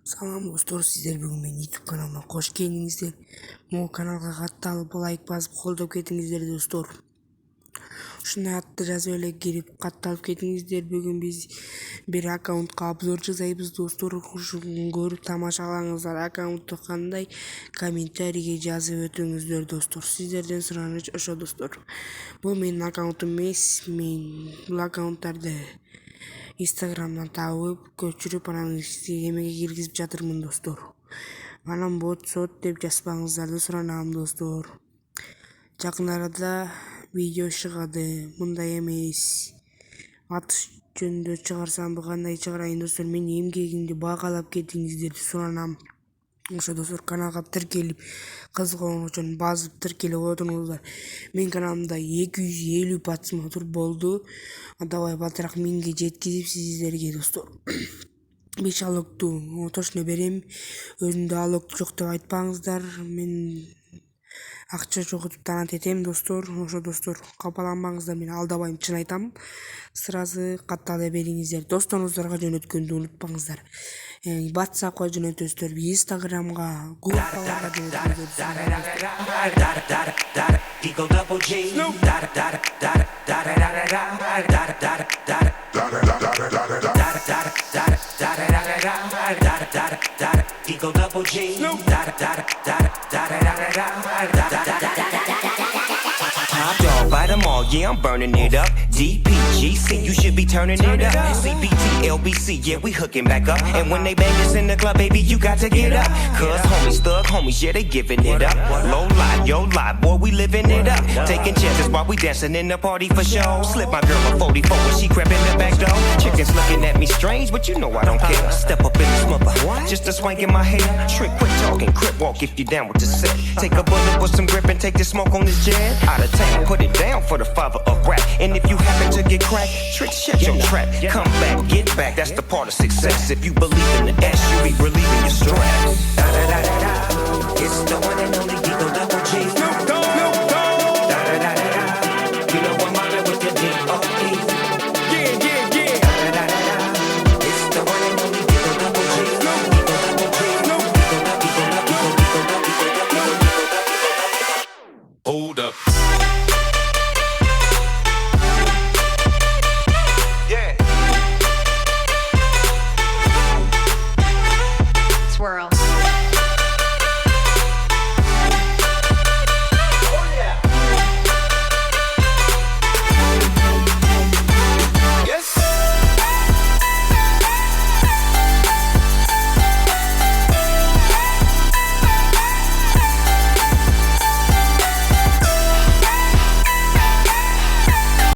Салам достор, сиздер бүгүн менин YouTube каналыма кош келиңиздер. Могу каналга катталып, лайк басып, колдоп кетиңиздер достор. Ушундай атты жазып эле кирип катталып кетиңиздер. Бүгүн биз бир аккаунтка обзор жасайбыз достор. Ушуну көрүп тамашалаңыздар. Аккаунтту кандай комментарийге жазып өтүңүздөр достор. Сиздерден сураныч ошо достор. Бул менин аккаунтум эмес. Мен бул аккаунттарды Instagram'dan табып, көчүрүп, анан эмеге киргизип жатырмын достор. Анан бот деп жазбаңыздарды суранам достор. Жакын арада видео чыгады, мындай эмес. Атыш жөнүндө чыгарсам, кандай чыгарайын достор. Менин эмгегимди багалап кетиңиздерди суранам. Ошо достор, каналга тиркелип, кызыгуу үчүн басып тиркелип отуруңуздар. Менин каналымда 250 просмотр болду. Давай батыраак 1000ге жеткизип сиздерге достор. 5 алокту точно берем. Өзүмдө алок жок деп айтпаңыздар. Мен акча жок деп таанат этем достор. Ошо достор, капаланбаңыздар, мен алдабайм, чын айтам. Сразу каттала бериңиздер. Досторуңуздарга жөнөткөндү унутпаңыздар. WhatsApp'ка жөнөтөсүздөр, Instagram'га, группаларга жөнөтөсүздөр. Top dog, bite them all, yeah, I'm burning it up. DPGC, you should be turning it up. CBT, LBC, yeah, we hooking back up. And when they bang us in the club, baby, you got to get up. Cause homies, thug homies, yeah, they giving it up. Low life, yo life, boy, we living it up. Taking chances while we dancing in the party for show. Slip my girl a 44 when she crept in the back door. Chickens looking at me strange, but you know I don't care. Step up in this mother, just a swank in my hair. Trick, quit talking, crip walk if you down with the set. Take a bullet with some grip and take the smoke on this jet. Out of town, put it down for the father of rap. And if you happen to get cracked, trick, shut your trap. Come back, get back, that's the part of success. If you believe in the S, you be relieving your stress. Da da da da da. It's the one and only Eagle Double G.